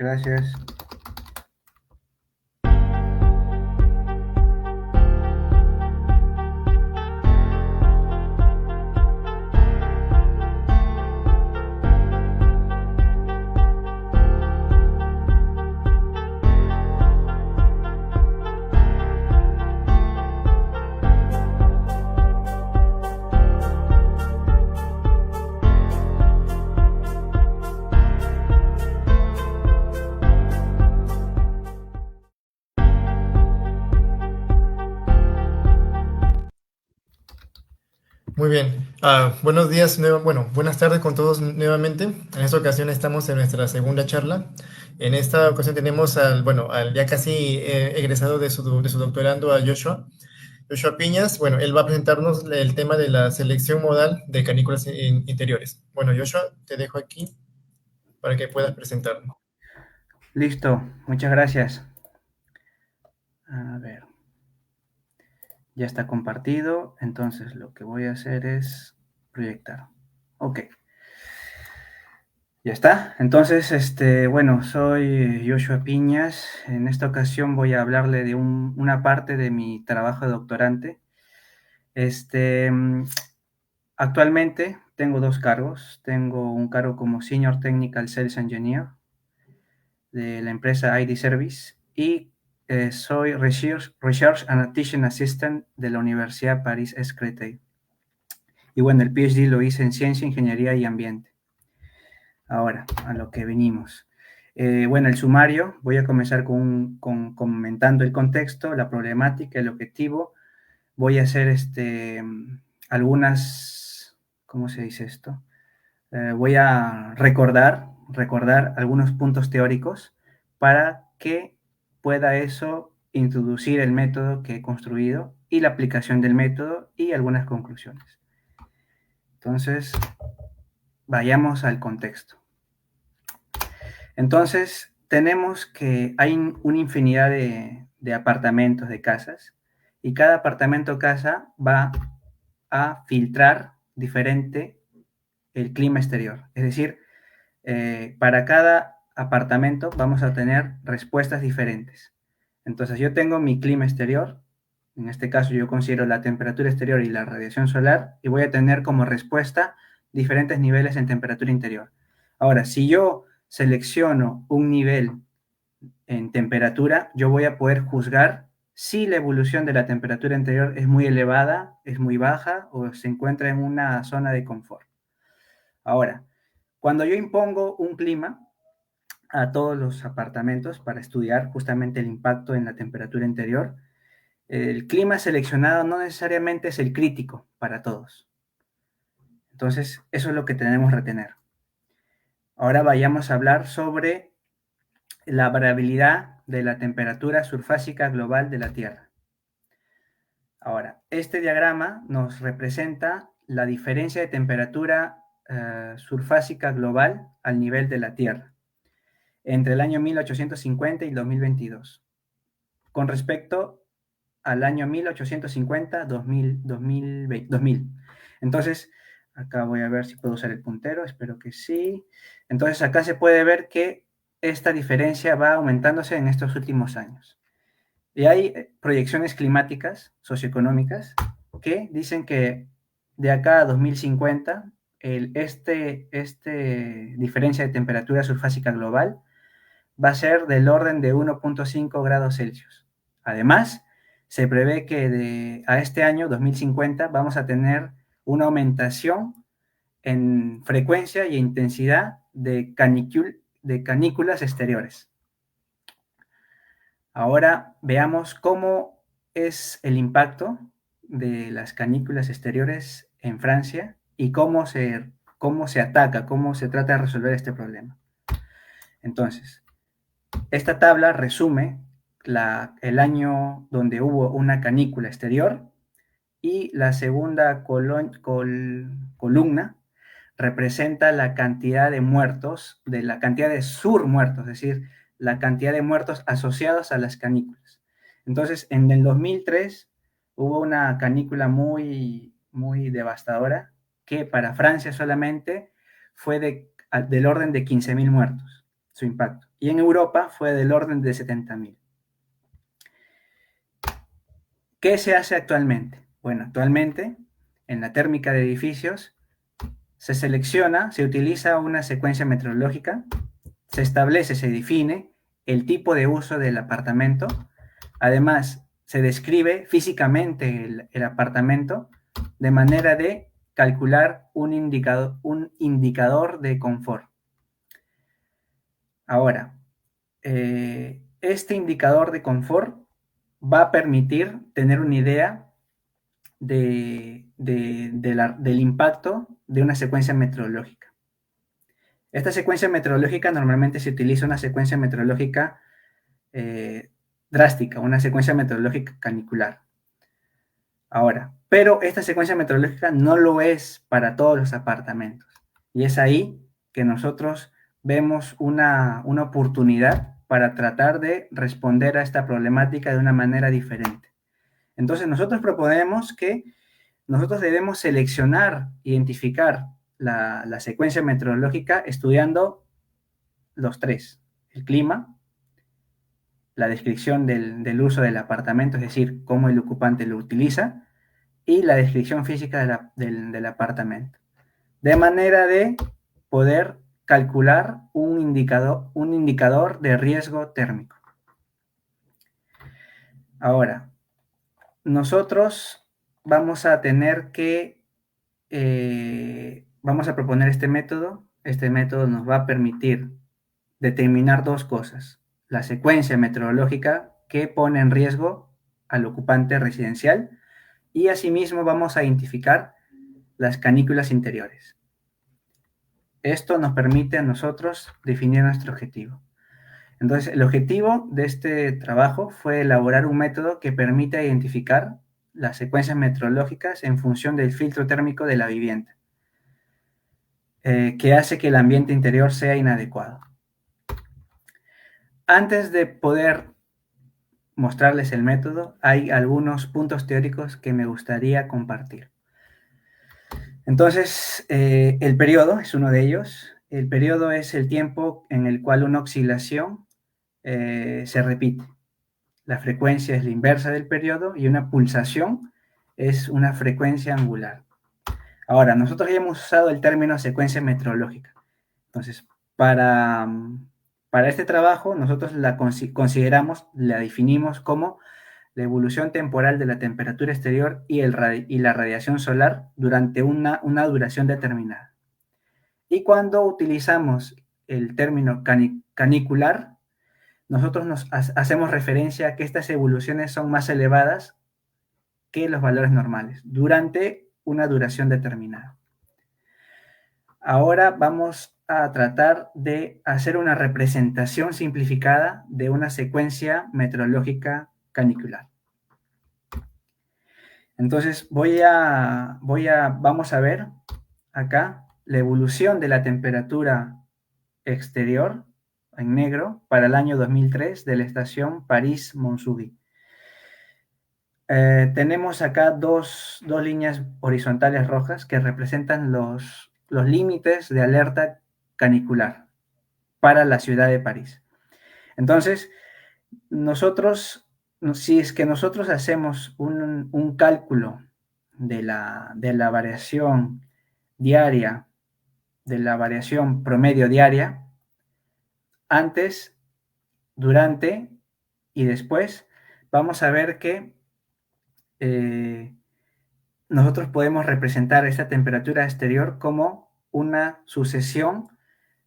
Gracias. Muy bien. Buenos días, buenas tardes con todos nuevamente. En esta ocasión estamos en nuestra segunda charla. En esta ocasión tenemos al ya casi egresado de su doctorando a Joshua Piñas. Bueno, él va a presentarnos el tema de la selección modal de canículas interiores. Bueno, Joshua, te dejo aquí para que puedas presentarlo. Listo, muchas gracias. A ver, ya está compartido. Entonces lo que voy a hacer es proyectar. Ok, ya está. Entonces, bueno, soy Joshua Piñas. En esta ocasión voy a hablarle de una parte de mi trabajo de doctorante. Este, mm, Actualmente tengo dos cargos. Tengo un cargo como Senior Technical Sales Engineer de la empresa ID Service y soy Research and Teaching Assistant de la Universidad París-Créteil. Y bueno, el PhD lo hice en Ciencia, Ingeniería y Ambiente. Ahora, a lo que venimos. Bueno, el sumario, voy a comenzar con comentando el contexto, la problemática, el objetivo. Voy a hacer algunas, ¿cómo se dice esto? Voy a recordar algunos puntos teóricos para que pueda eso introducir el método que he construido y la aplicación del método y algunas conclusiones. Entonces, vayamos al contexto. Entonces, tenemos que hay una infinidad de apartamentos, de casas, y cada apartamento o casa va a filtrar diferente el clima exterior. Es decir, para cada apartamento vamos a tener respuestas diferentes. Entonces yo tengo mi clima exterior, en este caso yo considero la temperatura exterior y la radiación solar, y voy a tener como respuesta diferentes niveles en temperatura interior. Ahora, si yo selecciono un nivel en temperatura, yo voy a poder juzgar si la evolución de la temperatura interior es muy elevada, es muy baja o se encuentra en una zona de confort. Ahora, cuando yo impongo un clima a todos los apartamentos para estudiar justamente el impacto en la temperatura interior, el clima seleccionado no necesariamente es el crítico para todos. Entonces, eso es lo que tenemos que retener. Ahora vayamos a hablar sobre la variabilidad de la temperatura surfácica global de la Tierra. Ahora, este diagrama nos representa la diferencia de temperatura surfácica global al nivel de la Tierra entre el año 1850 y 2022, con respecto al año 1850, 2000, 2000. Entonces, acá voy a ver si puedo usar el puntero, espero que sí. Entonces, acá se puede ver que esta diferencia va aumentándose en estos últimos años. Y hay proyecciones climáticas, socioeconómicas, que dicen que de acá a 2050, diferencia de temperatura surfácica global va a ser del orden de 1.5 grados Celsius. Además, se prevé que a este año, 2050, vamos a tener una aumentación en frecuencia y intensidad de canículas exteriores. Ahora veamos cómo es el impacto de las canículas exteriores en Francia y cómo se ataca, cómo se trata de resolver este problema. Entonces, esta tabla resume el año donde hubo una canícula exterior y la segunda columna representa la cantidad de muertos, de la cantidad de surmuertos, es decir, la cantidad de muertos asociados a las canículas. Entonces, en el 2003 hubo una canícula muy, muy devastadora que para Francia solamente fue del orden de 15.000 muertos. su impacto. Y en Europa fue del orden de 70.000. ¿Qué se hace actualmente? Bueno, actualmente en la térmica de edificios se selecciona, se utiliza una secuencia metrológica, se establece, se define el tipo de uso del apartamento, además se describe físicamente el apartamento de manera de calcular un indicador de confort. Ahora, este indicador de confort va a permitir tener una idea del impacto de una secuencia meteorológica. Esta secuencia meteorológica normalmente se utiliza una secuencia meteorológica drástica, una secuencia meteorológica canicular. Ahora, pero esta secuencia meteorológica no lo es para todos los apartamentos. Y es ahí que nosotros vemos una oportunidad para tratar de responder a esta problemática de una manera diferente. Entonces, nosotros proponemos que nosotros debemos seleccionar, identificar la secuencia meteorológica estudiando los tres: el clima, la descripción del uso del apartamento, es decir, cómo el ocupante lo utiliza, y la descripción física del apartamento, de manera de poder calcular un indicador de riesgo térmico. Ahora, nosotros vamos a tener que, vamos a proponer este método. Este método nos va a permitir determinar dos cosas: la secuencia meteorológica que pone en riesgo al ocupante residencial, y asimismo vamos a identificar las canículas interiores. Esto nos permite a nosotros definir nuestro objetivo. Entonces, el objetivo de este trabajo fue elaborar un método que permita identificar las secuencias meteorológicas en función del filtro térmico de la vivienda, que hace que el ambiente interior sea inadecuado. Antes de poder mostrarles el método, hay algunos puntos teóricos que me gustaría compartir. Entonces, el periodo es uno de ellos. El periodo es el tiempo en el cual una oscilación se repite. La frecuencia es la inversa del periodo y una pulsación es una frecuencia angular. Ahora, nosotros ya hemos usado el término secuencia meteorológica. Entonces, para este trabajo, nosotros la consideramos, la definimos como la evolución temporal de la temperatura exterior y la radiación solar durante una duración determinada. Y cuando utilizamos el término canicular, nosotros hacemos referencia a que estas evoluciones son más elevadas que los valores normales durante una duración determinada. Ahora vamos a tratar de hacer una representación simplificada de una secuencia meteorológica canicular. Entonces vamos a ver acá la evolución de la temperatura exterior en negro para el año 2003 de la estación París-Montsouris. Tenemos acá dos líneas horizontales rojas que representan los límites de alerta canicular para la ciudad de París. Entonces, si es que nosotros hacemos un cálculo de la variación diaria, de la variación promedio diaria, antes, durante y después, vamos a ver que nosotros podemos representar esta temperatura exterior como una sucesión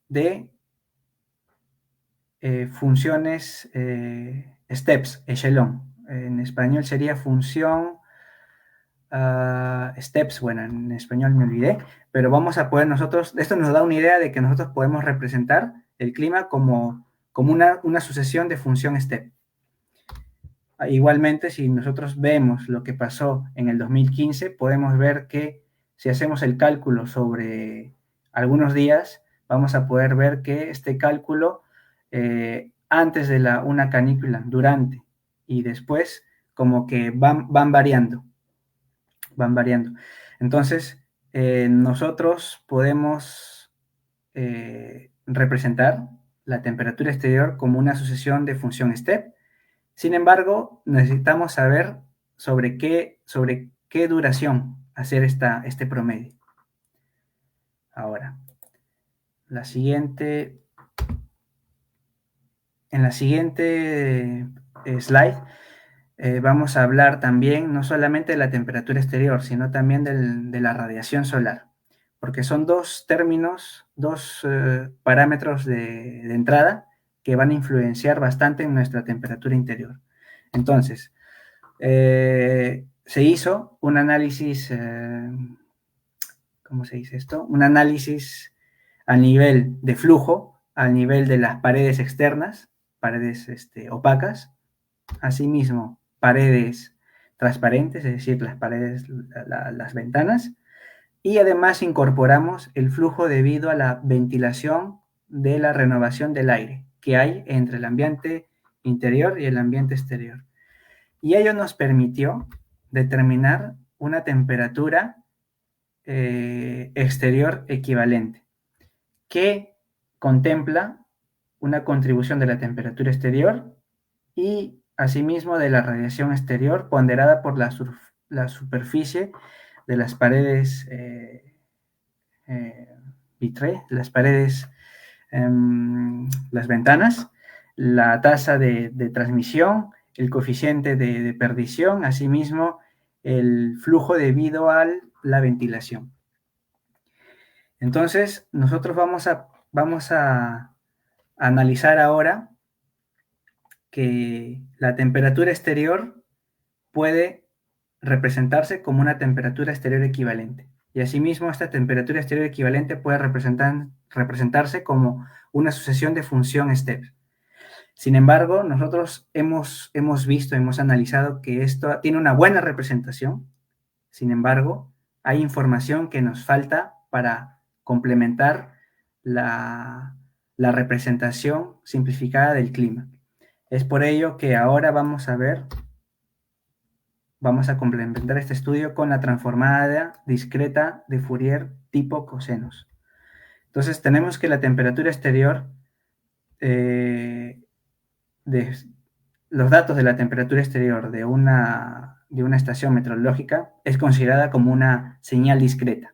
de funciones, steps, echelón. En español sería función, steps, bueno, en español me olvidé, pero vamos a poder nosotros, esto nos da una idea de que nosotros podemos representar el clima como una sucesión de función step. Igualmente, si nosotros vemos lo que pasó en el 2015, podemos ver que si hacemos el cálculo sobre algunos días, vamos a poder ver que este cálculo, antes de una canícula, durante y después, como que van variando. Entonces, nosotros podemos representar la temperatura exterior como una sucesión de función step. Sin embargo, necesitamos saber sobre qué duración hacer este promedio. Ahora, en la siguiente slide vamos a hablar también no solamente de la temperatura exterior, sino también de la radiación solar, porque son dos términos, dos parámetros de entrada que van a influenciar bastante en nuestra temperatura interior. Entonces, se hizo un análisis, ¿cómo se dice esto? Un análisis a nivel de flujo, a nivel de las paredes externas, paredes opacas, asimismo paredes transparentes, es decir, las paredes, las ventanas, y además incorporamos el flujo debido a la ventilación de la renovación del aire que hay entre el ambiente interior y el ambiente exterior. Y ello nos permitió determinar una temperatura exterior equivalente, que contempla una contribución de la temperatura exterior y asimismo de la radiación exterior ponderada por la superficie de las paredes vitré, las paredes, las ventanas, la tasa de transmisión, el coeficiente de perdición, asimismo el flujo debido a la ventilación. Entonces, nosotros vamos a analizar ahora que la temperatura exterior puede representarse como una temperatura exterior equivalente. Y asimismo, esta temperatura exterior equivalente puede representarse como una sucesión de función step. Sin embargo, nosotros hemos visto, hemos analizado que esto tiene una buena representación. Sin embargo, hay información que nos falta para complementar la representación simplificada del clima. Es por ello que ahora vamos a complementar este estudio con la transformada discreta de Fourier tipo cosenos. Entonces tenemos que la temperatura exterior, los datos de la temperatura exterior de una estación meteorológica es considerada como una señal discreta.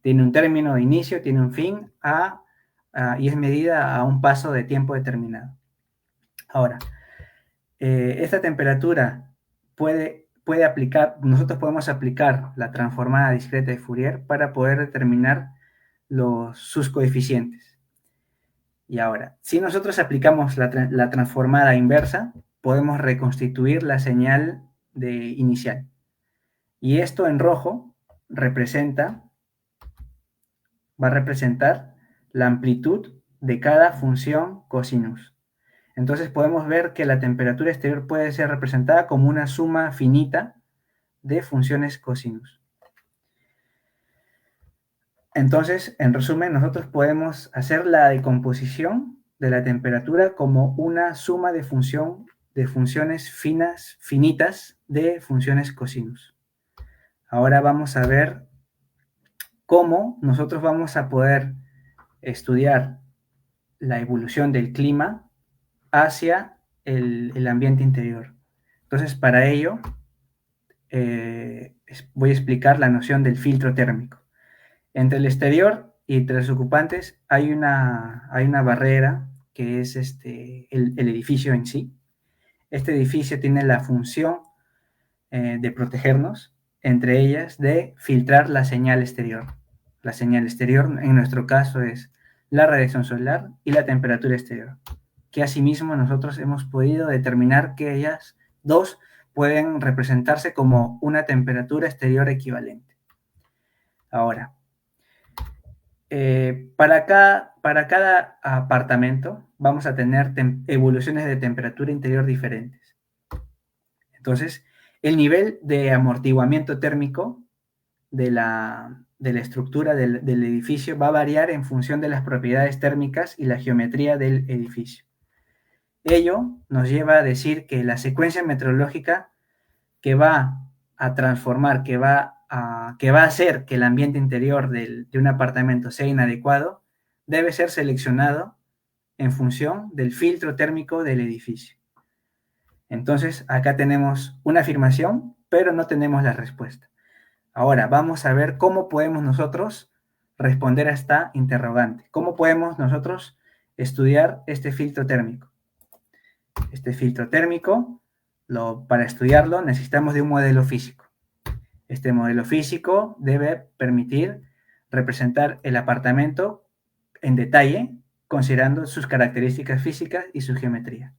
Tiene un término de inicio, tiene un fin y es medida a un paso de tiempo determinado. Ahora, esta temperatura nosotros podemos aplicar la transformada discreta de Fourier para poder determinar sus coeficientes. Y ahora, si nosotros aplicamos la transformada inversa, podemos reconstituir la señal inicial. Y esto en rojo va a representar la amplitud de cada función cosinus. Entonces podemos ver que la temperatura exterior puede ser representada como una suma finita de funciones cosinus. Entonces, en resumen, nosotros podemos hacer la decomposición de la temperatura como una suma de funciones finitas de funciones cosinus. Ahora vamos a ver cómo nosotros vamos a poder estudiar la evolución del clima hacia el ambiente interior. Entonces, para ello, voy a explicar la noción del filtro térmico. Entre el exterior y entre los ocupantes hay una barrera que es el edificio en sí. Este edificio tiene la función de protegernos, entre ellas de filtrar la señal exterior. La señal exterior, en nuestro caso, es la radiación solar y la temperatura exterior, que asimismo nosotros hemos podido determinar que ellas dos pueden representarse como una temperatura exterior equivalente. Ahora, para cada apartamento vamos a tener evoluciones de temperatura interior diferentes. Entonces, el nivel de amortiguamiento térmico de la estructura del edificio va a variar en función de las propiedades térmicas y la geometría del edificio. Ello nos lleva a decir que la secuencia meteorológica que va a transformar, que va a hacer que el ambiente interior de un apartamento sea inadecuado, debe ser seleccionado en función del filtro térmico del edificio. Entonces, acá tenemos una afirmación, pero no tenemos la respuesta. Ahora, vamos a ver cómo podemos nosotros responder a esta interrogante. ¿Cómo podemos nosotros estudiar este filtro térmico? Este filtro térmico, para estudiarlo, necesitamos de un modelo físico. Este modelo físico debe permitir representar el apartamento en detalle, considerando sus características físicas y su geometría.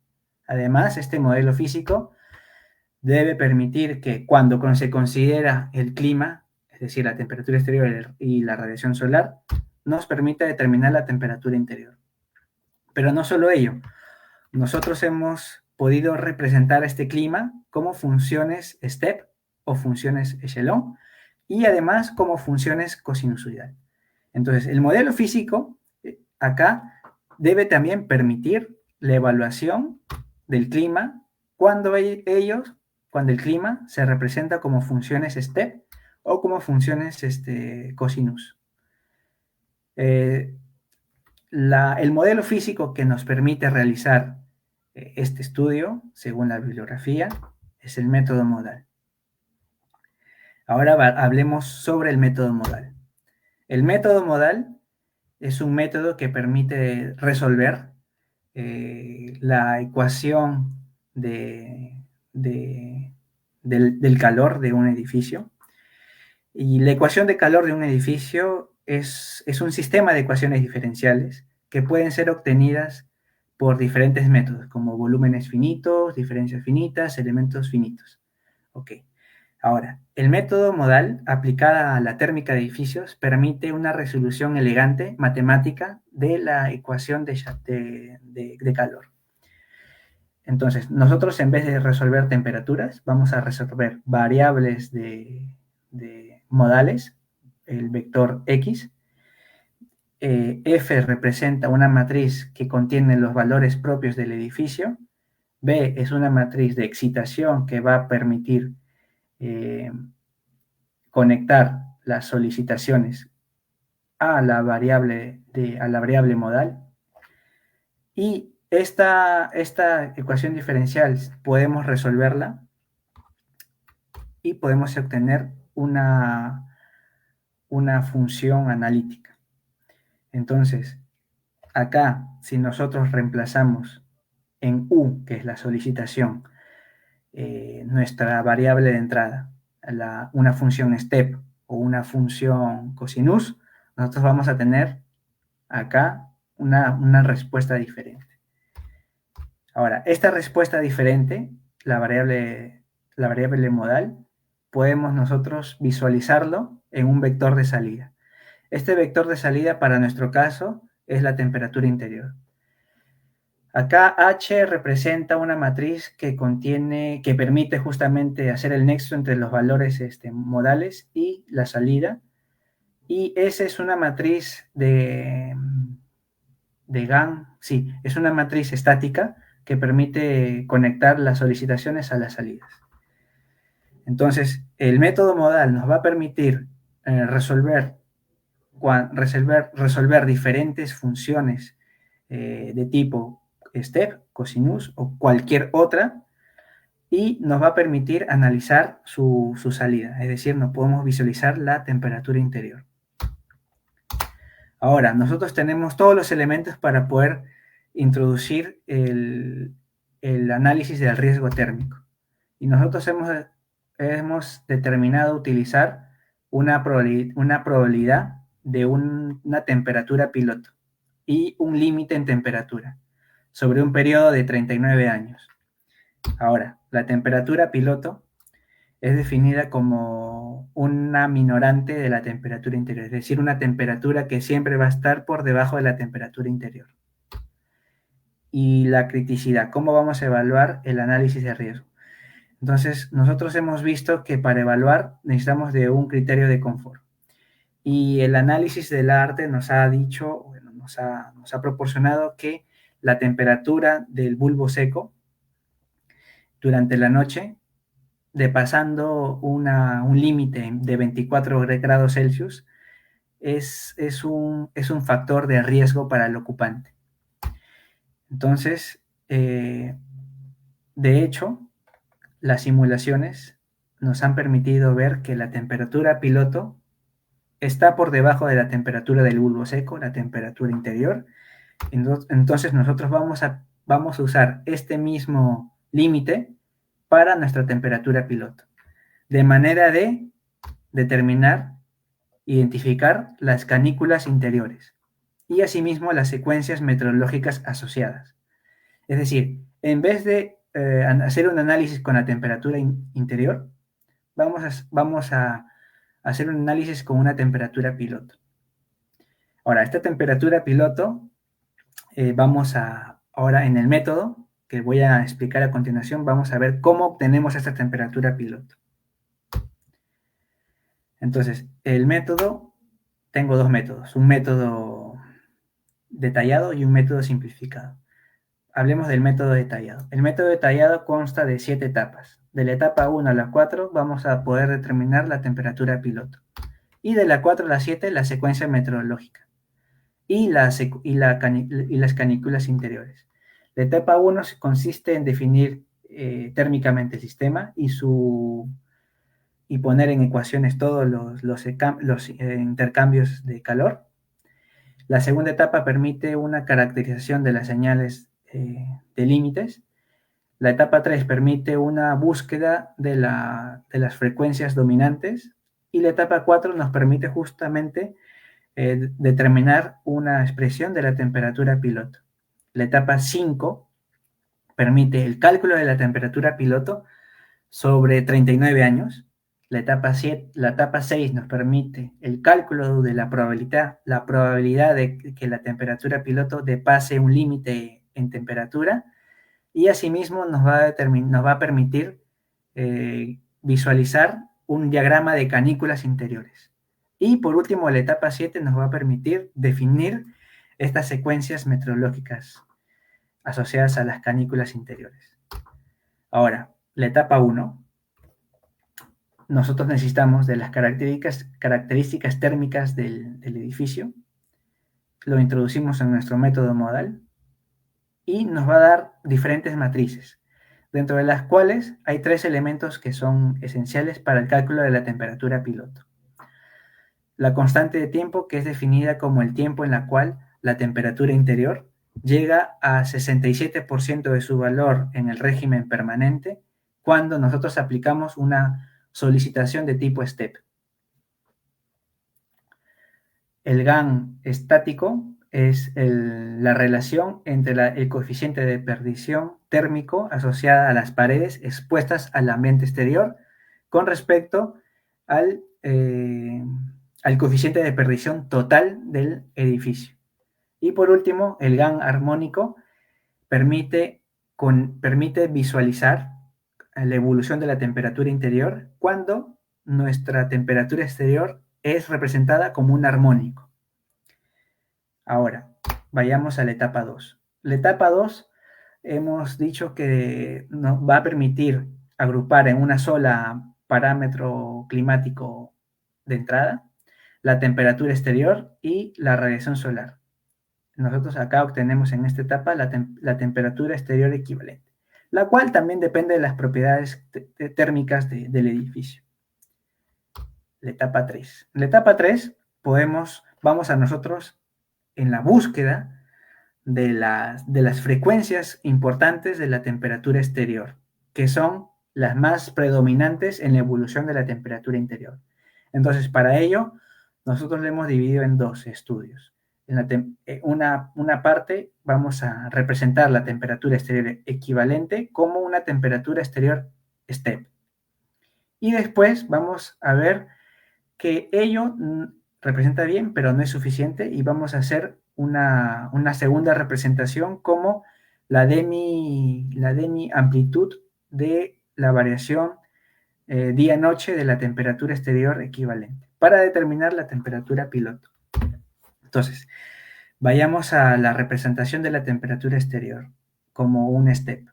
Además, este modelo físico debe permitir que cuando se considera el clima, es decir, la temperatura exterior y la radiación solar, nos permita determinar la temperatura interior. Pero no solo ello, nosotros hemos podido representar este clima como funciones step o funciones echelón y además como funciones cosinusoidal. Entonces, el modelo físico acá debe también permitir la evaluación del clima cuando cuando el clima se representa como funciones step o como funciones cosinus. El modelo físico que nos permite realizar este estudio, según la bibliografía, es el método modal. Ahora hablemos sobre el método modal. El método modal es un método que permite resolver la ecuación del calor de un edificio. Y la ecuación de calor de un edificio es un sistema de ecuaciones diferenciales que pueden ser obtenidas por diferentes métodos, como volúmenes finitos, diferencias finitas, elementos finitos. Ok. Ahora, el método modal aplicada a la térmica de edificios permite una resolución elegante matemática de la ecuación de calor. Entonces, nosotros en vez de resolver temperaturas, vamos a resolver variables de modales, el vector X. F representa una matriz que contiene los valores propios del edificio. B es una matriz de excitación que va a permitir conectar las solicitaciones a la variable modal. Y esta ecuación diferencial podemos resolverla y podemos obtener una función analítica. Entonces, acá, si nosotros reemplazamos en U, que es la solicitación, nuestra variable de entrada, una función step o una función cosinus, nosotros vamos a tener acá una respuesta diferente. Ahora, esta respuesta diferente, la variable modal, podemos nosotros visualizarlo en un vector de salida. Este vector de salida, para nuestro caso, es la temperatura interior. Acá H representa una matriz que permite justamente hacer el nexo entre los valores modales y la salida. Y S es una matriz de GAN, sí, es una matriz estática que permite conectar las solicitaciones a las salidas. Entonces, el método modal nos va a permitir resolver diferentes funciones de tipo step, cosinus o cualquier otra, y nos va a permitir analizar su salida, es decir, nos podemos visualizar la temperatura interior. Ahora, nosotros tenemos todos los elementos para poder introducir el análisis del riesgo térmico. Y nosotros hemos determinado utilizar una probabilidad de una temperatura piloto y un límite en temperatura sobre un periodo de 39 años. Ahora, la temperatura piloto es definida como una minorante de la temperatura interior, es decir, una temperatura que siempre va a estar por debajo de la temperatura interior. Y la criticidad, ¿cómo vamos a evaluar el análisis de riesgo? Entonces, nosotros hemos visto que para evaluar necesitamos de un criterio de confort. Y el análisis del arte nos ha dicho, bueno, nos ha proporcionado que la temperatura del bulbo seco durante la noche, pasando un límite de 24 grados Celsius, es un factor de riesgo para el ocupante. Entonces, de hecho, las simulaciones nos han permitido ver que la temperatura piloto está por debajo de la temperatura del bulbo seco, la temperatura interior. Entonces nosotros vamos a usar este mismo límite para nuestra temperatura piloto, de manera de determinar, identificar las canículas interiores y asimismo las secuencias meteorológicas asociadas. Es decir, en vez de hacer un análisis con la temperatura interior, vamos a hacer un análisis con una temperatura piloto. Ahora, esta temperatura piloto, ahora en el método que voy a explicar a continuación, vamos a ver cómo obtenemos esta temperatura piloto. Entonces, el método, tengo dos métodos, un método detallado y un método simplificado. Hablemos del método detallado. El método detallado consta de 7 etapas. De la etapa 1 a la 4 vamos a poder determinar la temperatura piloto. Y de la 4 a la 7 la secuencia meteorológica. Y las canículas interiores. La etapa 1 consiste en definir térmicamente el sistema y poner en ecuaciones todos los intercambios de calor. La segunda etapa permite una caracterización de las señales de límites. La etapa 3 permite una búsqueda de las frecuencias dominantes. Y la etapa 4 nos permite justamente determinar una expresión de la temperatura piloto. La etapa 5 permite el cálculo de la temperatura piloto sobre 39 años. La etapa 6 nos permite el cálculo de la probabilidad de que la temperatura piloto depase un límite en temperatura, y asimismo nos va a permitir visualizar un diagrama de canículas interiores. Y por último, la etapa 7 nos va a permitir definir estas secuencias meteorológicas asociadas a las canículas interiores. Ahora, la etapa 1, nosotros necesitamos de las características térmicas del edificio, lo introducimos en nuestro método modal y nos va a dar diferentes matrices, dentro de las cuales hay 3 elementos que son esenciales para el cálculo de la temperatura piloto. La constante de tiempo, que es definida como el tiempo en la cual la temperatura interior llega a 67% de su valor en el régimen permanente cuando nosotros aplicamos una solicitación de tipo STEP. El GAN estático es la relación entre el coeficiente de perdición térmico asociada a las paredes expuestas al ambiente exterior con respecto al coeficiente de perdición total del edificio. Y por último, el GAN armónico permite visualizar la evolución de la temperatura interior cuando nuestra temperatura exterior es representada como un armónico. Ahora, vayamos a la etapa 2. La etapa 2 hemos dicho que nos va a permitir agrupar en una sola parámetro climático de entrada la temperatura exterior y la radiación solar. Nosotros acá obtenemos en esta etapa la temperatura exterior equivalente, la cual también depende de las propiedades térmicas del edificio. La etapa 3. En la etapa 3 vamos a nosotros en la búsqueda de las frecuencias importantes de la temperatura exterior, que son las más predominantes en la evolución de la temperatura interior. Entonces, para ello, nosotros lo hemos dividido en 2 estudios. En una parte vamos a representar la temperatura exterior equivalente como una temperatura exterior STEP. Y después vamos a ver que ello representa bien, pero no es suficiente, y vamos a hacer una segunda representación como la demi amplitud de la variación día-noche de la temperatura exterior equivalente para determinar la temperatura piloto. Entonces, vayamos a la representación de la temperatura exterior como un step.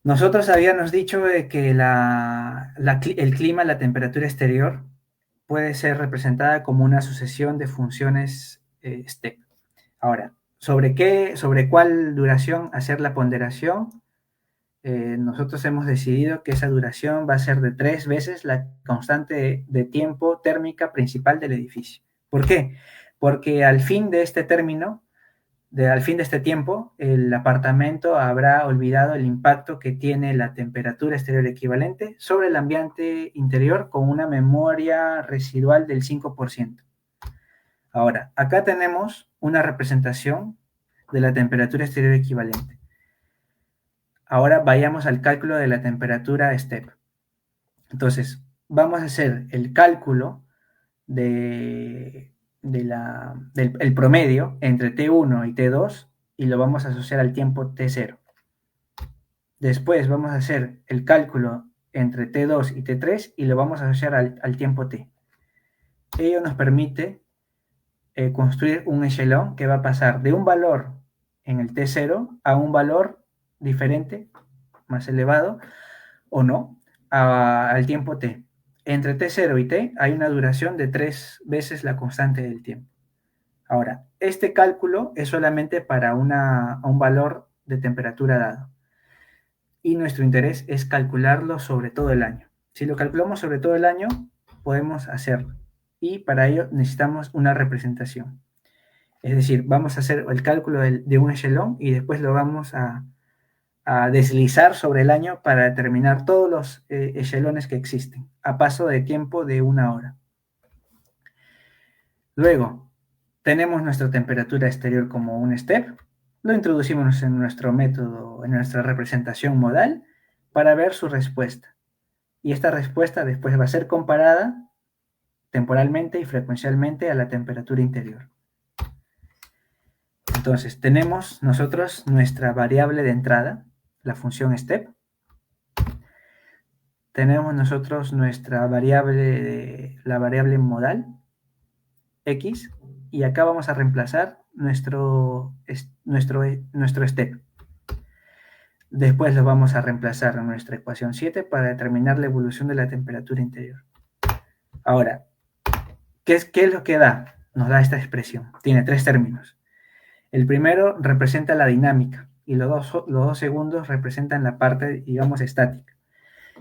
Nosotros habíamos dicho que el clima, la temperatura exterior, puede ser representada como una sucesión de funciones step. Ahora, sobre cuál duración hacer la ponderación. Nosotros hemos decidido que esa duración va a ser de 3 veces la constante de tiempo térmica principal del edificio. ¿Por qué? Porque al fin de este término, al fin de este tiempo, el apartamento habrá olvidado el impacto que tiene la temperatura exterior equivalente sobre el ambiente interior con una memoria residual del 5%. Ahora, acá tenemos una representación de la temperatura exterior equivalente. Ahora vayamos al cálculo de la temperatura step. Entonces, vamos a hacer el cálculo del promedio entre T1 y T2 y lo vamos a asociar al tiempo T0. Después vamos a hacer el cálculo entre T2 y T3 y lo vamos a asociar al tiempo T. Ello nos permite construir un echelón que va a pasar de un valor en el T0 a un valor diferente, más elevado, o no, al tiempo T. Entre T0 y T hay una duración de 3 veces la constante del tiempo. Ahora, este cálculo es solamente para un valor de temperatura dado. Y nuestro interés es calcularlo sobre todo el año. Si lo calculamos sobre todo el año, podemos hacerlo. Y para ello necesitamos una representación. Es decir, vamos a hacer el cálculo de un echelón y después lo vamos a deslizar sobre el año para determinar todos los echelones que existen, a paso de tiempo de 1 hora. Luego, tenemos nuestra temperatura exterior como un step, lo introducimos en nuestro método, en nuestra representación modal, para ver su respuesta. Y esta respuesta después va a ser comparada temporalmente y frecuencialmente a la temperatura interior. Entonces, tenemos nosotros nuestra variable de entrada, la función step. Tenemos nosotros nuestra variable, la variable modal, x, y acá vamos a reemplazar nuestro step. Después lo vamos a reemplazar en nuestra ecuación 7 para determinar la evolución de la temperatura interior. Ahora, ¿qué es lo que nos da esta expresión? Tiene 3 términos. El primero representa la dinámica y los dos segundos representan la parte, digamos, estática.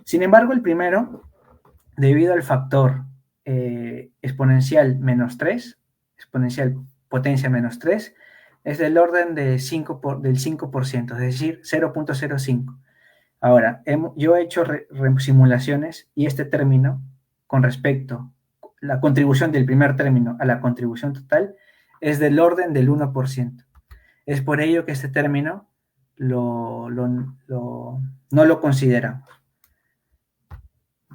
Sin embargo, el primero, debido al factor exponencial menos 3, exponencial potencia menos 3, es del orden de del 5%, es decir, 0.05. Ahora, yo he hecho simulaciones y este término, con respecto a la contribución del primer término a la contribución total, es del orden del 1%. Es por ello que este término no lo consideramos.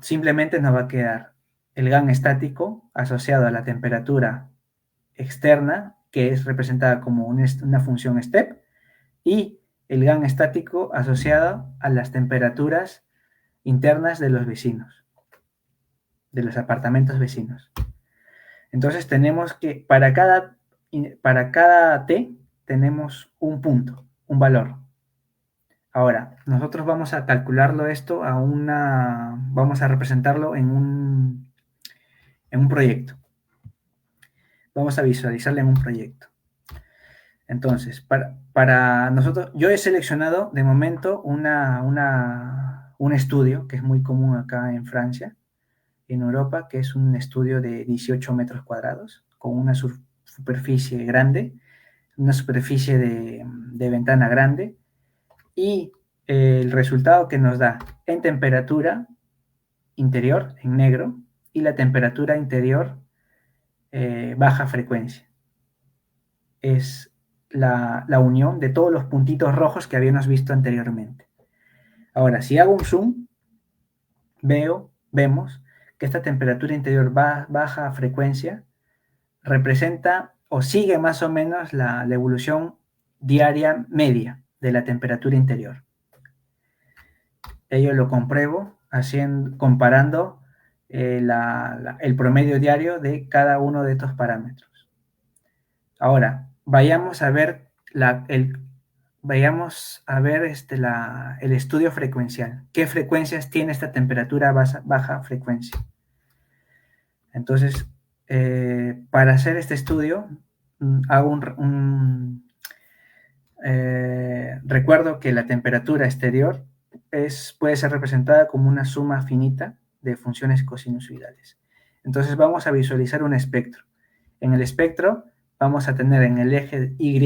Simplemente nos va a quedar el GAN estático asociado a la temperatura externa, que es representada como una función step, y el GAN estático asociado a las temperaturas internas de los vecinos, de los apartamentos vecinos. Entonces tenemos que, para cada T, tenemos un punto, un valor. Ahora, nosotros vamos a calcularlo esto vamos a representarlo en un proyecto. Vamos a visualizarlo en un proyecto. Entonces, para nosotros, yo he seleccionado de momento un estudio que es muy común acá en Francia, en Europa, que es un estudio de 18 metros cuadrados, con una superficie grande, una superficie de ventana grande, y el resultado que nos da en temperatura interior, en negro, y la temperatura interior baja frecuencia. Es la unión de todos los puntitos rojos que habíamos visto anteriormente. Ahora, si hago un zoom, vemos que esta temperatura interior baja frecuencia representa o sigue más o menos la evolución diaria media de la temperatura interior. Ello lo compruebo comparando el promedio diario de cada uno de estos parámetros. Ahora, vayamos a ver el estudio frecuencial. ¿Qué frecuencias tiene esta temperatura baja frecuencia? Entonces, para hacer este estudio, hago recuerdo que la temperatura exterior puede ser representada como una suma finita de funciones cosinusoidales. Entonces vamos a visualizar un espectro. En el espectro vamos a tener en el eje Y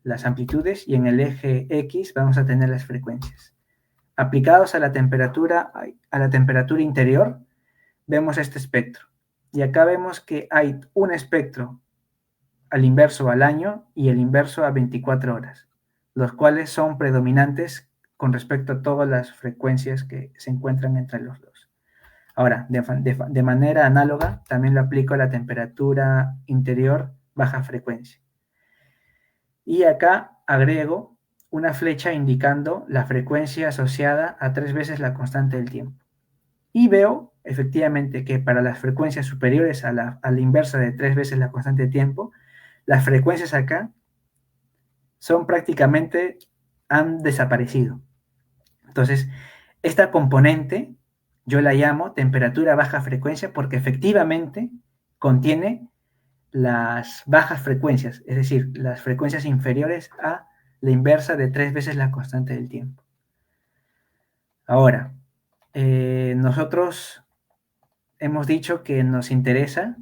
las amplitudes y en el eje X vamos a tener las frecuencias. Aplicados a la temperatura interior, vemos este espectro. Y acá vemos que hay un espectro al inverso al año y el inverso a 24 horas, los cuales son predominantes con respecto a todas las frecuencias que se encuentran entre los dos. Ahora, de manera análoga, también lo aplico a la temperatura interior baja frecuencia. Y acá agrego una flecha indicando la frecuencia asociada a 3 veces la constante del tiempo. Y veo efectivamente que para las frecuencias superiores a la inversa de 3 veces la constante de tiempo, las frecuencias acá son prácticamente, han desaparecido. Entonces, esta componente yo la llamo temperatura baja frecuencia porque efectivamente contiene las bajas frecuencias, es decir, las frecuencias inferiores a la inversa de 3 veces la constante del tiempo. Ahora, nosotros hemos dicho que nos interesa,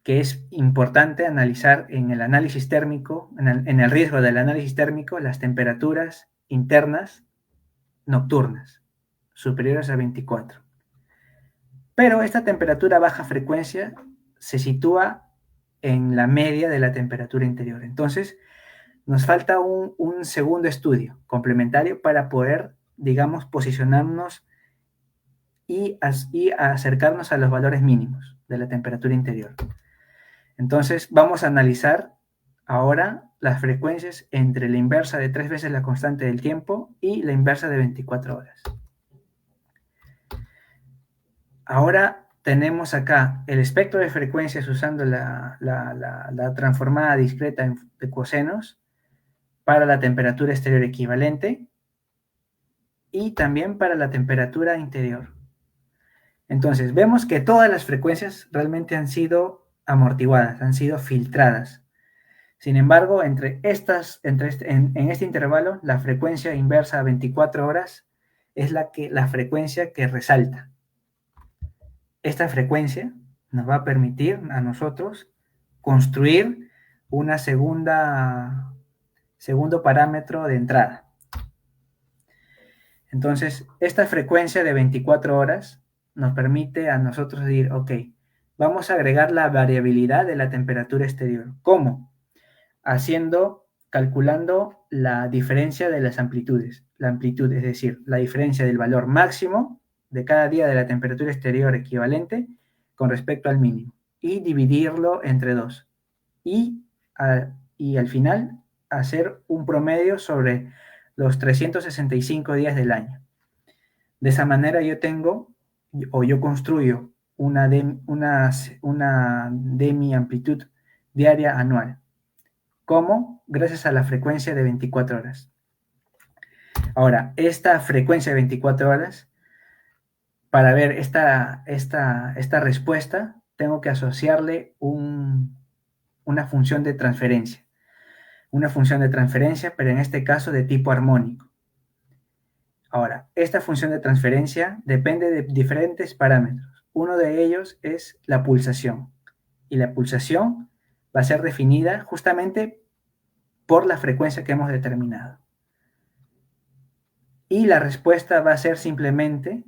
que es importante analizar en el análisis térmico, en el riesgo del análisis térmico, las temperaturas internas nocturnas, superiores a 24. Pero esta temperatura baja frecuencia se sitúa en la media de la temperatura interior. Entonces, nos falta un segundo estudio complementario para poder, digamos, posicionarnos y acercarnos a los valores mínimos de la temperatura interior. Entonces, vamos a analizar ahora las frecuencias entre la inversa de 3 veces la constante del tiempo y la inversa de 24 horas. Ahora tenemos acá el espectro de frecuencias usando la transformada discreta de cosenos para la temperatura exterior equivalente y también para la temperatura interior. Entonces, vemos que todas las frecuencias realmente han sido amortiguadas, han sido filtradas. Sin embargo, en este intervalo, la frecuencia inversa a 24 horas es la frecuencia que resalta. Esta frecuencia nos va a permitir a nosotros construir una segundo parámetro de entrada. Entonces, esta frecuencia de 24 horas nos permite a nosotros decir, ok, vamos a agregar la variabilidad de la temperatura exterior. ¿Cómo? Calculando la diferencia de las amplitudes. La amplitud, es decir, la diferencia del valor máximo de cada día de la temperatura exterior equivalente con respecto al mínimo. Y dividirlo entre 2. Y al final hacer un promedio sobre los 365 días del año. De esa manera yo construyo una demi-amplitud diaria anual. ¿Cómo? Gracias a la frecuencia de 24 horas. Ahora, esta frecuencia de 24 horas, para ver esta respuesta, tengo que asociarle una función de transferencia. Una función de transferencia, pero en este caso de tipo armónico. Ahora, esta función de transferencia depende de diferentes parámetros. Uno de ellos es la pulsación. Y la pulsación va a ser definida justamente por la frecuencia que hemos determinado. Y la respuesta va a ser simplemente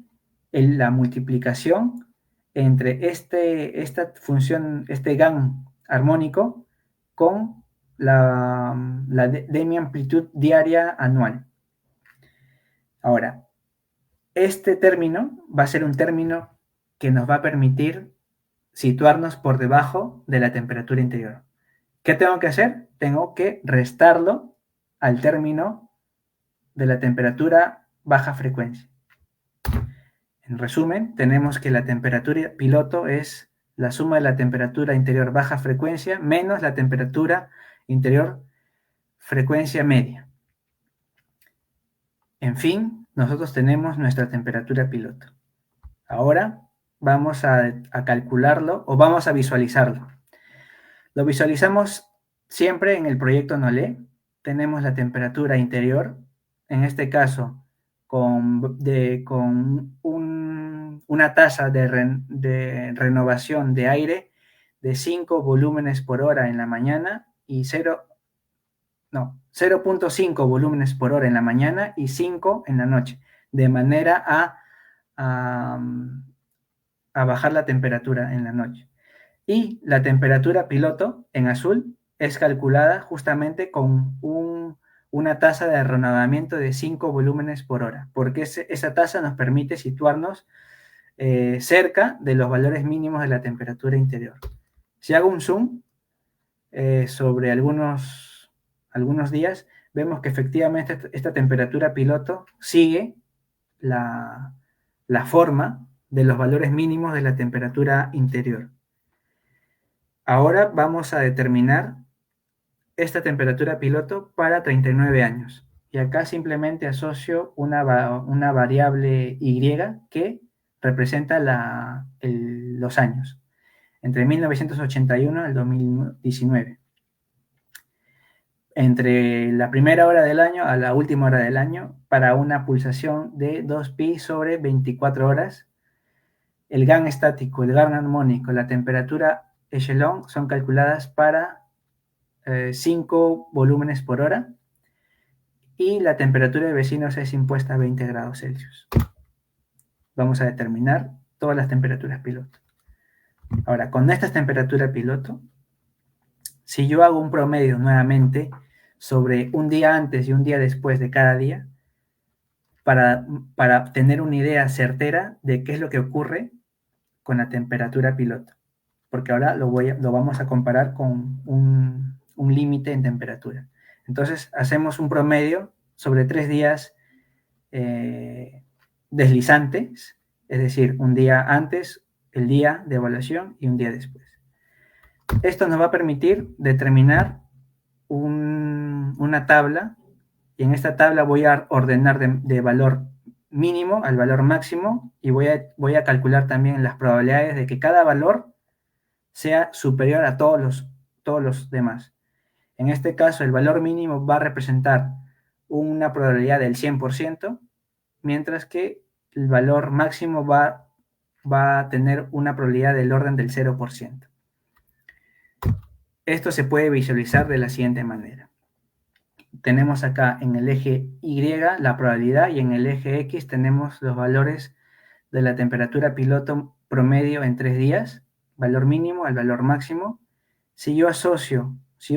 la multiplicación entre esta función, este GAN armónico, con la demi-amplitud diaria anual. Ahora, este término va a ser un término que nos va a permitir situarnos por debajo de la temperatura interior. ¿Qué tengo que hacer? Tengo que restarlo al término de la temperatura baja frecuencia. En resumen, tenemos que la temperatura piloto es la suma de la temperatura interior baja frecuencia menos la temperatura interior frecuencia media. En fin, nosotros tenemos nuestra temperatura piloto. Ahora vamos a calcularlo o vamos a visualizarlo. Lo visualizamos siempre en el proyecto NOLE tenemos la temperatura interior, en este caso con una tasa de renovación de aire de 5 volúmenes por hora en la mañana y 0.5 volúmenes por hora en la mañana y 5 en la noche, de manera a, a bajar la temperatura en la noche. Y la temperatura piloto en azul es calculada justamente con una tasa de renovamiento de 5 volúmenes por hora, porque esa tasa nos permite situarnos cerca de los valores mínimos de la temperatura interior. Si hago un zoom sobre algunos días, vemos que efectivamente esta temperatura piloto sigue la forma de los valores mínimos de la temperatura interior. Ahora vamos a determinar esta temperatura piloto para 39 años. Y acá simplemente asocio una variable Y que representa los años, entre 1981 al 2019. Entre la primera hora del año a la última hora del año, para una pulsación de 2pi sobre 24 horas, el GAN estático, el GAN armónico, la temperatura echelon son calculadas para 5 volúmenes por hora y la temperatura de vecinos es impuesta a 20 grados Celsius. Vamos a determinar todas las temperaturas piloto. Ahora, con estas temperaturas piloto, si yo hago un promedio nuevamente sobre un día antes y un día después de cada día, para tener una idea certera de qué es lo que ocurre con la temperatura piloto, porque ahora lo vamos a comparar con un límite en temperatura. Entonces, hacemos un promedio sobre 3 días deslizantes, es decir, un día antes, el día de evaluación y un día después. Esto nos va a permitir determinar una tabla, y en esta tabla voy a ordenar de valor mínimo al valor máximo y voy a calcular también las probabilidades de que cada valor sea superior a todos los demás. En este caso, el valor mínimo va a representar una probabilidad del 100%, mientras que el valor máximo va a tener una probabilidad del orden del 0%. Esto se puede visualizar de la siguiente manera. Tenemos acá en el eje Y la probabilidad y en el eje X tenemos los valores de la temperatura piloto promedio en 3 días, valor mínimo al valor máximo. Si yo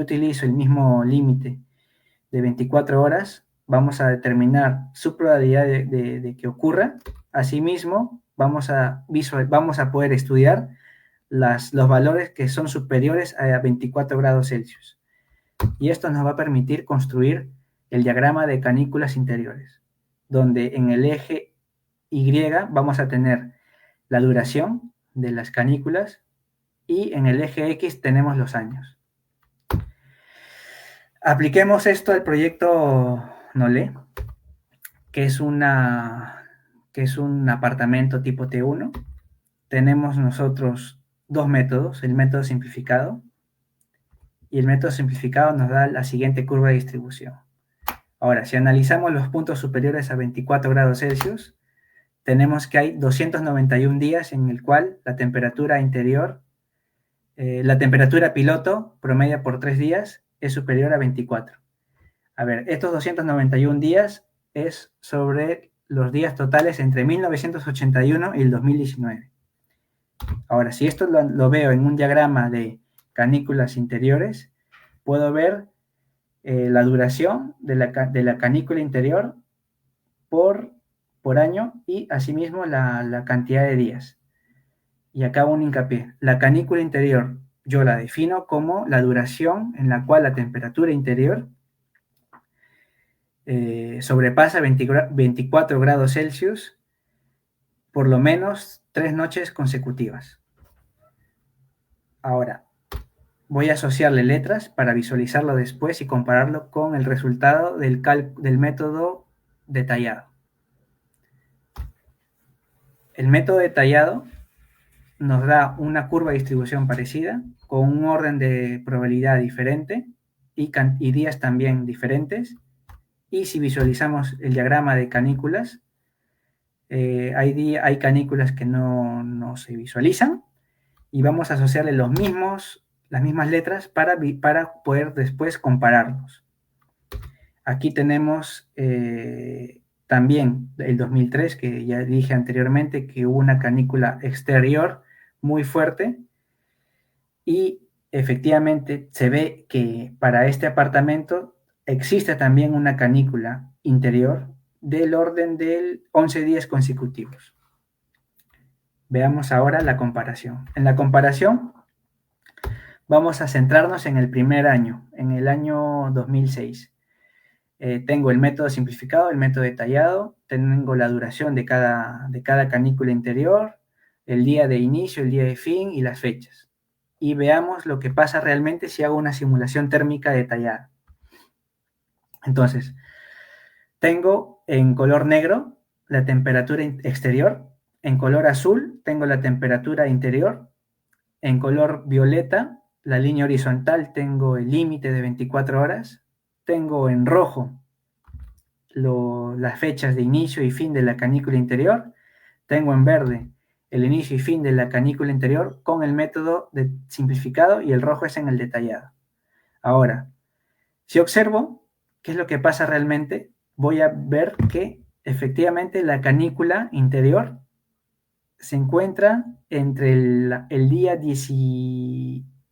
utilizo el mismo límite de 24 horas, vamos a determinar su probabilidad de que ocurra. Asimismo, vamos a poder estudiar los valores que son superiores a 24 grados Celsius. Y esto nos va a permitir construir el diagrama de canículas interiores, donde en el eje Y vamos a tener la duración de las canículas y en el eje X tenemos los años. Apliquemos esto al proyecto Nolé, que es un apartamento tipo T1. Tenemos nosotros dos métodos, el método simplificado, y el método simplificado nos da la siguiente curva de distribución. Ahora, si analizamos los puntos superiores a 24 grados Celsius, tenemos que hay 291 días en el cual la temperatura interior, la temperatura piloto promedia por 3 días es superior a 24. A ver, estos 291 días es sobre los días totales entre 1981 y el 2019. Ahora, si esto lo veo en un diagrama de canículas interiores, puedo ver la duración de la canícula interior por año y asimismo la cantidad de días. Y acá un hincapié. La canícula interior yo la defino como la duración en la cual la temperatura interior sobrepasa 24 grados Celsius por lo menos 3 noches consecutivas. Ahora, voy a asociarle letras para visualizarlo después y compararlo con el resultado del método detallado. El método detallado nos da una curva de distribución parecida, con un orden de probabilidad diferente, y días también diferentes. Y si visualizamos el diagrama de canículas, hay canículas que no se visualizan y vamos a asociarle las mismas letras para poder después compararlos. Aquí tenemos también el 2003, que ya dije anteriormente que hubo una canícula exterior muy fuerte y efectivamente se ve que para este apartamento existe también una canícula interior del orden de 11 días consecutivos. Veamos ahora la comparación. En la comparación vamos a centrarnos en el primer año, en el año 2006. Tengo el método simplificado, el método detallado, tengo la duración de cada canícula interior, el día de inicio, el día de fin y las fechas. Y veamos lo que pasa realmente si hago una simulación térmica detallada. Entonces, tengo en color negro la temperatura exterior, en color azul tengo la temperatura interior, en color violeta la línea horizontal tengo el límite de 24 horas, tengo en rojo las fechas de inicio y fin de la canícula interior, tengo en verde el inicio y fin de la canícula interior con el método de simplificado y el rojo es en el detallado. Ahora, si observo qué es lo que pasa realmente, voy a ver que efectivamente la canícula interior se encuentra entre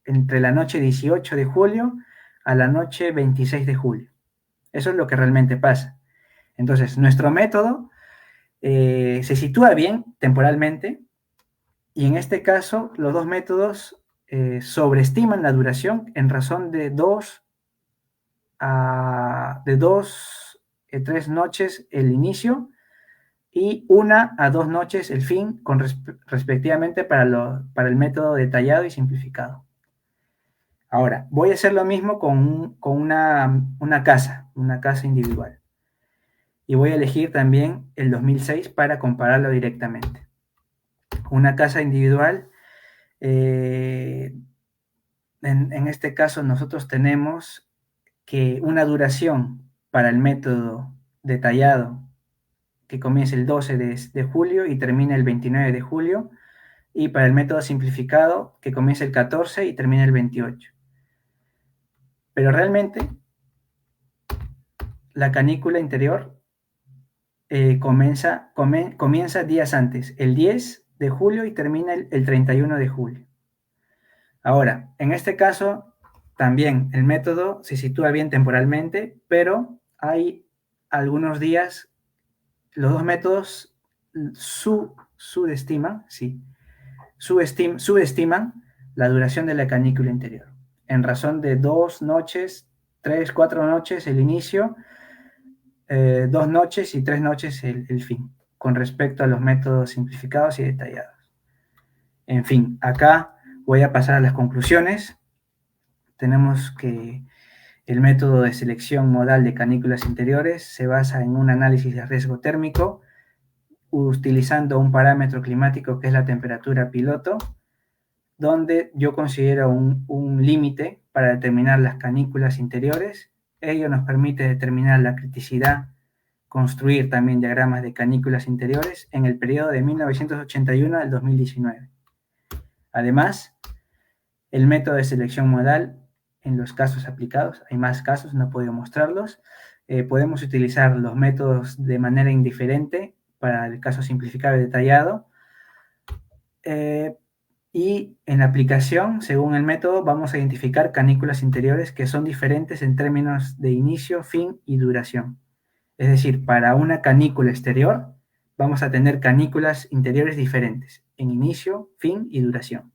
entre la noche 18 de julio a la noche 26 de julio. Eso es lo que realmente pasa. Entonces, nuestro método se sitúa bien temporalmente y en este caso los dos métodos sobreestiman la duración en razón de tres noches el inicio y 1 a 2 noches el fin, respectivamente para el método detallado y simplificado. Ahora, voy a hacer lo mismo con una casa individual. Y voy a elegir también el 2006 para compararlo directamente. Una casa individual, en este caso nosotros tenemos que una duración para el método detallado que comienza el 12 de julio y termina el 29 de julio, y para el método simplificado que comienza el 14 y termina el 28. Pero realmente la canícula interior comienza días antes, el 10 de julio y termina el 31 de julio. Ahora, en este caso, también el método se sitúa bien temporalmente, pero hay algunos días, los dos métodos subestiman la duración de la canícula interior, en razón de 2 noches, 3, 4 noches el inicio, 2 noches y 3 noches el fin, con respecto a los métodos simplificados y detallados. En fin, acá voy a pasar a las conclusiones. Tenemos que el método de selección modal de canículas interiores se basa en un análisis de riesgo térmico, utilizando un parámetro climático que es la temperatura piloto, donde yo considero un límite para determinar las canículas interiores. Ello nos permite determinar la criticidad, construir también diagramas de canículas interiores en el periodo de 1981 al 2019. Además, el método de selección modal en los casos aplicados, hay más casos, no puedo mostrarlos, podemos utilizar los métodos de manera indiferente para el caso simplificado y detallado, y en la aplicación, según el método, vamos a identificar canículas interiores que son diferentes en términos de inicio, fin y duración. Es decir, para una canícula exterior, vamos a tener canículas interiores diferentes en inicio, fin y duración.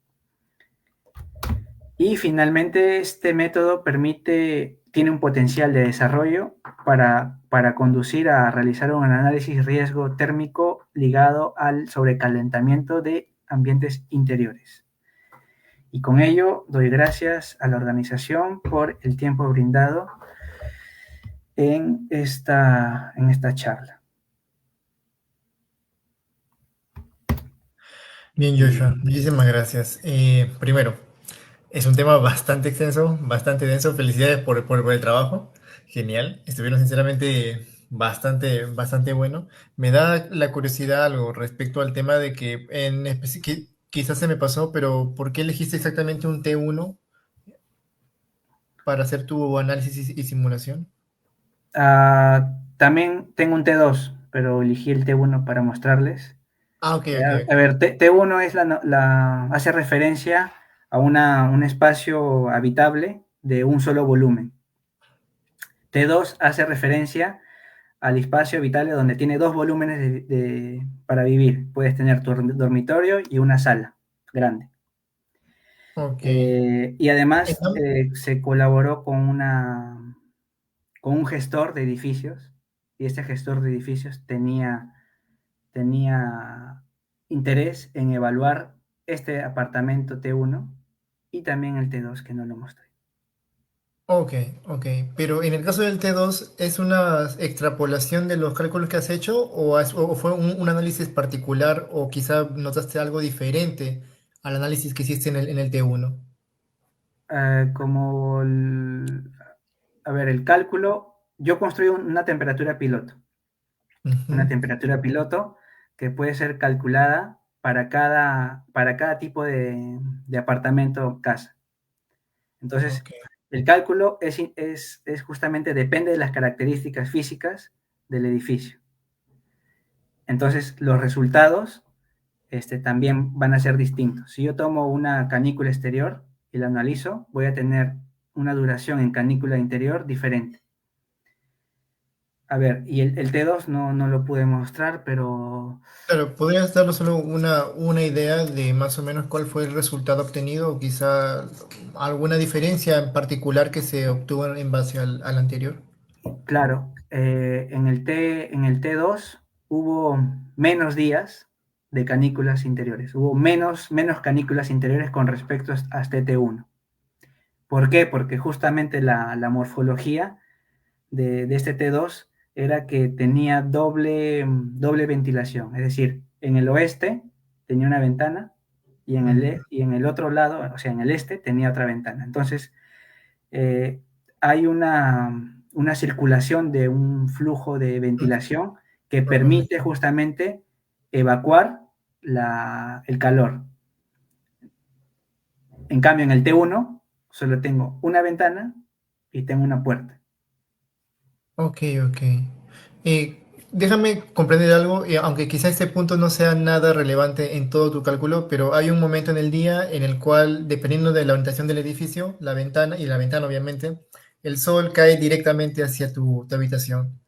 Y finalmente, este método tiene un potencial de desarrollo para conducir a realizar un análisis riesgo térmico ligado al sobrecalentamiento de ambientes interiores. Y con ello doy gracias a la organización por el tiempo brindado en esta charla. Bien, Joshua, muchísimas gracias. Primero, Es un tema bastante extenso, bastante denso. Felicidades por el trabajo. Genial. Estuvieron sinceramente bastante bueno. Me da la curiosidad algo respecto al tema de que quizás se me pasó, pero ¿por qué elegiste exactamente un T1 para hacer tu análisis y simulación? También tengo un T2, pero elegí el T1 para mostrarles. Ah, ok, ok, A ok. ver, T1 es hace referencia a un espacio habitable de un solo volumen. T2 hace referencia al espacio habitable donde tiene dos volúmenes para vivir. Puedes tener tu dormitorio y una sala grande. Ok. Y además Entonces, se colaboró con un gestor de edificios y este gestor de edificios tenía interés en evaluar este apartamento T1 y también el T2 que no lo mostré. ok, ok. Pero en el caso del T2, ¿es una extrapolación de los cálculos que has hecho o fue un análisis particular o quizá notaste algo diferente al análisis que hiciste en el T1? Como a ver, el cálculo, yo construí una Ujú. temperatura piloto que puede ser calculada para cada tipo de apartamento o casa. Entonces, Ok, el cálculo es justamente, depende de las características físicas del edificio. Entonces, los resultados también van a ser distintos. Si yo tomo una canícula exterior y la analizo, voy a tener una duración en canícula interior diferente. A ver, y el T2 no lo pude mostrar, pero claro, ¿podrías darnos solo una idea de más o menos cuál fue el resultado obtenido o quizá alguna diferencia en particular que se obtuvo en base al anterior? claro, en el T2 hubo menos días de canículas interiores, hubo menos canículas interiores con respecto a este T1. ¿Por qué? Porque justamente la morfología de este T2 era que tenía doble ventilación, es decir, en el oeste tenía una ventana y en el otro lado, o sea, en el este, tenía otra ventana. Entonces, eh, hay una circulación de un flujo de ventilación que Ujú. permite justamente evacuar el calor. En cambio, en el T1 solo tengo una ventana y tengo una puerta. Ok, ok. Déjame comprender algo, y aunque quizá este punto no sea nada relevante en todo tu cálculo, pero hay un momento en el día en el cual, dependiendo de la orientación del edificio, la ventana obviamente, el sol cae directamente hacia tu habitación.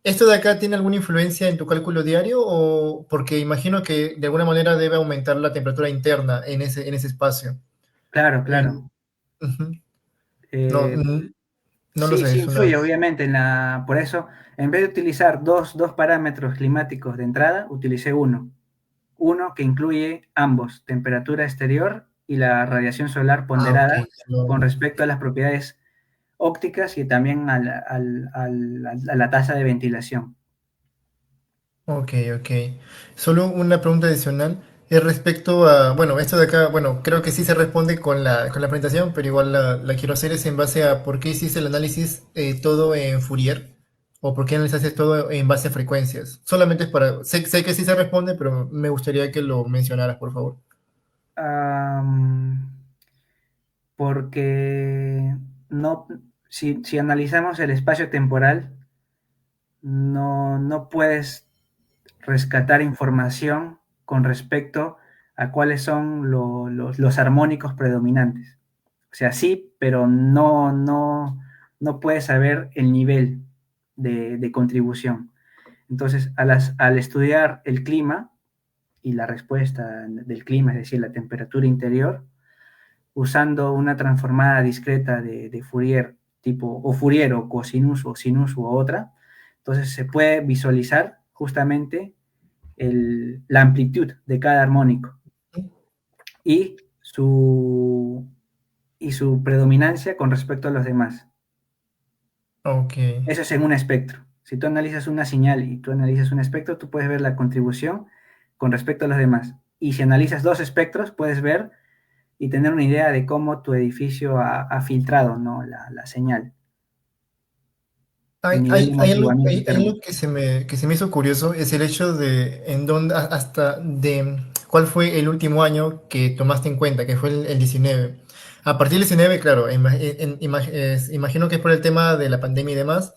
¿Esto de acá tiene alguna influencia en tu cálculo diario o porque imagino que de alguna manera debe aumentar la temperatura interna en ese espacio? Claro, El- claro. Ujú. No, Eh, no lo sí, sé, sí es una... influye, obviamente. Por eso, en vez de utilizar dos parámetros climáticos de entrada, utilicé uno. Uno que incluye ambos, temperatura exterior y la radiación solar Ah, ok. ponderada con respecto a las propiedades ópticas y también a la tasa de ventilación. Ok, ok. Solo una pregunta adicional es respecto a, bueno, esto de acá, bueno, creo que sí se responde con la presentación, pero igual la quiero hacer es en base a por qué hiciste el análisis todo en Fourier o por qué analizaste todo en base a frecuencias. Solamente es para, sé que sí se responde, pero me gustaría que lo mencionaras, por favor. Am, Porque no, si analizamos el espacio temporal, no puedes rescatar información con respecto a cuáles son los armónicos predominantes. O sea, sí, pero no puedes saber el nivel de contribución. Entonces, al estudiar el clima y la respuesta del clima, es decir, la temperatura interior, usando una transformada discreta de Fourier tipo o Fourier o cosinus o sinus u otra, entonces se puede visualizar justamente la amplitud de cada armónico y y su predominancia con respecto a los demás. Ok, Eso es en un espectro. Si tú analizas una señal y tú analizas un espectro, tú puedes ver la contribución con respecto a los demás. Y si analizas dos espectros, puedes ver y tener una idea de cómo tu edificio ha filtrado, ¿no? La señal. Hay, El nivel de hay, hay algo, amortiguamiento hay térmico. algo que se me hizo curioso, es el hecho de en dónde, hasta de cuál fue el último año que tomaste en cuenta, que fue el 19. A partir del 19, claro, imagino que es por el tema de la pandemia y demás,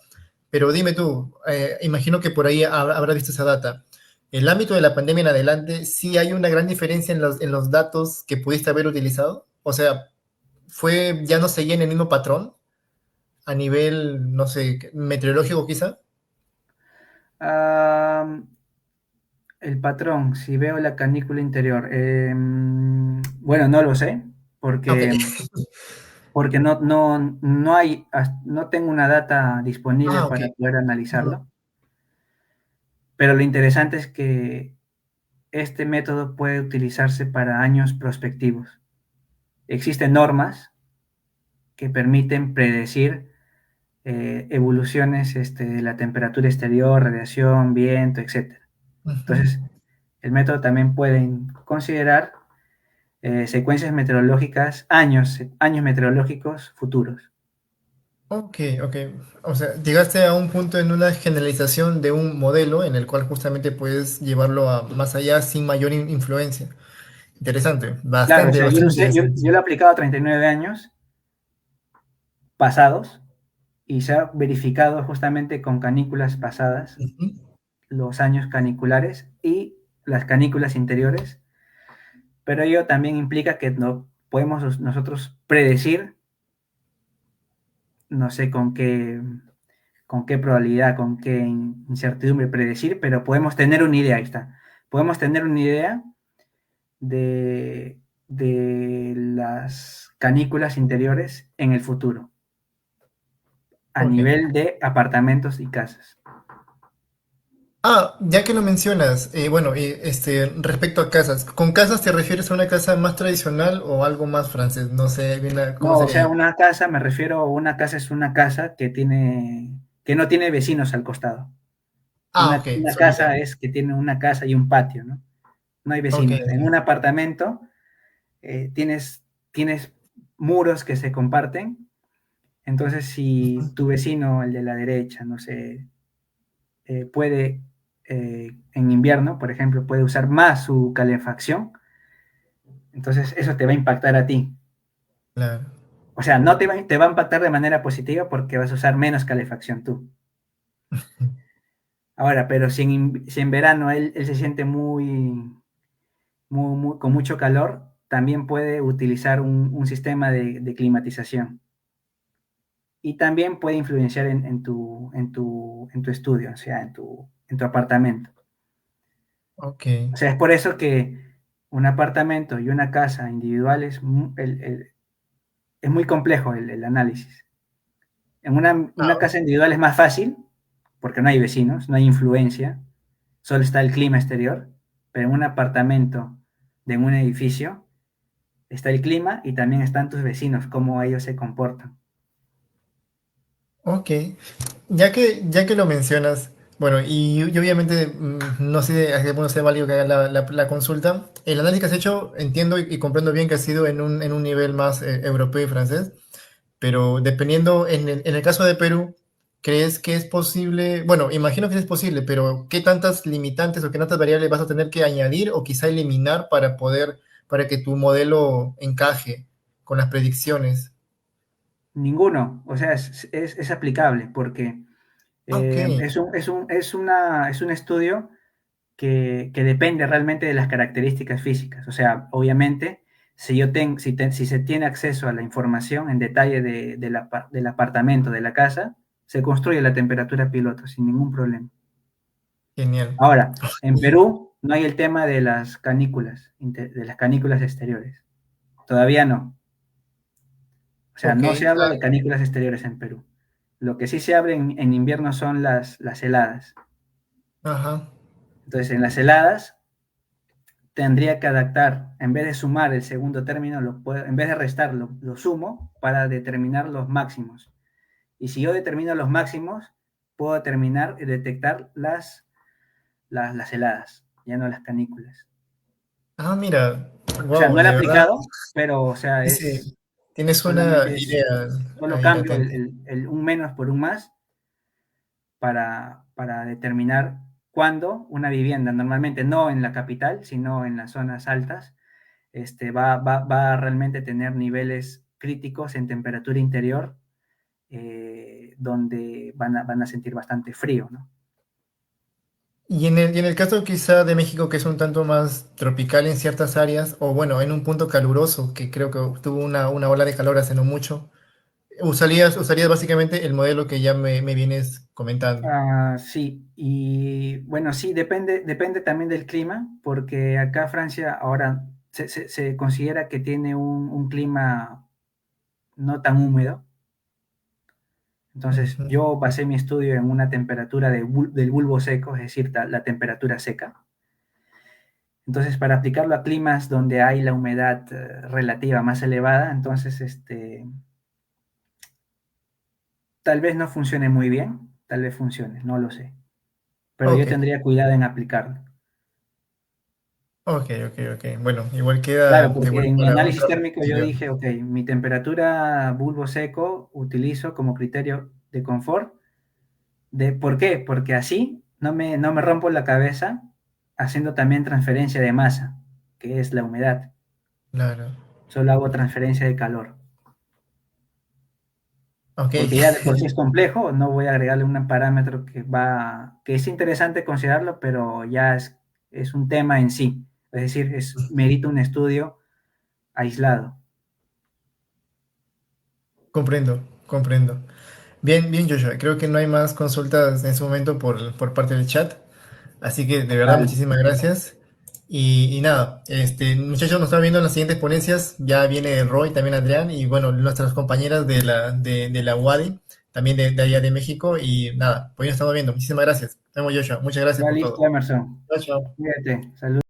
pero dime tú, imagino que por ahí habrá visto esa data. El ámbito de la pandemia en adelante, ¿sí hay una gran diferencia en los datos que pudiste haber utilizado? O sea, ya no seguía en el mismo patrón a nivel, no sé, meteorológico quizá. Ah, el patrón, si veo la canícula interior, bueno, no lo sé, Ok. porque no tengo una data disponible Ah, ok. para poder Ujú. analizarlo, pero lo interesante es que este método puede utilizarse para años prospectivos. Existen normas que permiten predecir evoluciones de la temperatura exterior, radiación, viento, etc. Ujú. Entonces, el método también puede considerar secuencias meteorológicas, años meteorológicos futuros. Ok, ok. O sea, llegaste a un punto en una generalización de un modelo en el cual justamente puedes llevarlo a más allá sin mayor influencia. Interesante, Claro, o bastante, sea, bastante yo interesante. lo he aplicado a 39 años pasados y se ha verificado justamente con canículas pasadas, Ujú. los años caniculares y las canículas interiores, pero ello también implica que no podemos nosotros predecir, no sé con qué probabilidad, con qué incertidumbre predecir, pero podemos tener una idea, ahí está. Podemos tener una idea de las canículas interiores en el futuro, a Ok. nivel de apartamentos y casas. Ah, ya que lo mencionas, bueno, respecto a casas, ¿con casas te refieres a una casa más tradicional o algo más francés? No sé bien cómo No, o sería sea, ahí. una casa, me refiero, una casa es una casa que no tiene vecinos al costado. Ah, ok, Una solita. casa es que tiene una casa y un patio, ¿no? No hay Ok, vecinos. En un ok. apartamento tienes muros que se comparten. Entonces, si tu vecino, el de la derecha, no sé, puede, en invierno, por ejemplo, puede usar más su calefacción, entonces eso te va a impactar a ti. Claro. O sea, no te va a impactar de manera positiva porque vas a usar menos calefacción tú. Ahora, pero si en verano él se siente con mucho calor, también puede utilizar un sistema de climatización. Y también puede influenciar en tu estudio, o sea, en tu apartamento. Ok, O sea, es por eso que un apartamento y una casa individuales es muy complejo el análisis. En una ah, casa individual es más fácil porque no hay vecinos, no hay influencia, solo está el clima exterior, pero en un apartamento de un edificio está el clima y también están tus vecinos, cómo ellos se comportan. ok. Ya que lo mencionas, bueno, y obviamente no sé a qué punto sea válido que haga la consulta. El análisis que has hecho, entiendo y comprendo bien que ha sido en un nivel más europeo y francés, pero dependiendo, en el caso de Perú, ¿crees que es posible? Bueno, imagino que es posible, pero ¿qué tantas limitantes o qué tantas variables vas a tener que añadir o quizá eliminar para que tu modelo encaje con las predicciones? Ninguno, o sea, es aplicable porque Ok, es un estudio que depende realmente de las características físicas. O sea, obviamente, si se tiene acceso a la información en detalle del apartamento, de la casa, se construye la temperatura piloto sin ningún problema. genial. Ahora, en Perú no hay el tema de las canículas exteriores. Todavía no. O sea, Ok, no se habla de canículas exteriores en Perú. Lo que sí se habla en invierno son las heladas. ajá. Entonces, en las heladas tendría que adaptar, en vez de sumar el segundo término, en vez de restar, lo sumo para determinar los máximos. Y si yo determino los máximos, puedo detectar las heladas, ya no las canículas. Ah, mira. O sea, Wow, no lo he de verdad, aplicado, pero, o sea, ese, tienes una solamente es, idea solo ahí cambio latente. un menos por un más para determinar cuándo una vivienda, normalmente no en la capital, sino en las zonas altas, va a realmente tener niveles críticos en temperatura interior, donde van a sentir bastante frío, ¿no? Y en el caso quizá de México, que es un tanto más tropical en ciertas áreas, o bueno, en un punto caluroso, que creo que tuvo una ola de calor hace no mucho, usarías básicamente el modelo que ya me vienes comentando. Sí, y bueno, sí, depende también del clima, porque acá Francia ahora se considera que tiene un clima no tan húmedo. Entonces, Ujú. yo basé mi estudio en una temperatura del bulbo seco, es decir, la temperatura seca. Entonces, para aplicarlo a climas donde hay la humedad relativa más elevada, entonces, tal vez no funcione muy bien, tal vez funcione, no lo sé. Pero Ok, yo tendría cuidado en aplicarlo. ok. Bueno, igual queda Claro, de porque vuelta en mi para análisis otra térmico yo oportunidad. dije, ok, mi temperatura bulbo seco utilizo como criterio de confort. ¿Por qué? Porque así no me rompo la cabeza haciendo también transferencia de masa, que es la humedad. Claro. Solo hago transferencia de calor. Ok, Porque ya de por sí es complejo, no voy a agregarle un parámetro que es interesante considerarlo, pero ya es un tema en sí. Es decir, merita un estudio aislado. comprendo. Bien, Joshua, creo que no hay más consultas en su momento por parte del chat. Así que de verdad, Vale. muchísimas gracias. Y nada, muchachos, nos están viendo en las siguientes ponencias. Ya viene Roy, también Adrián, y bueno, nuestras compañeras de la UADI, también de allá de México. Y nada, pues ya estamos viendo. Muchísimas gracias. Nos vemos, Joshua. Muchas gracias Ya por listo, todo. Emerson. Chao, chao. Cuídate. Saludos.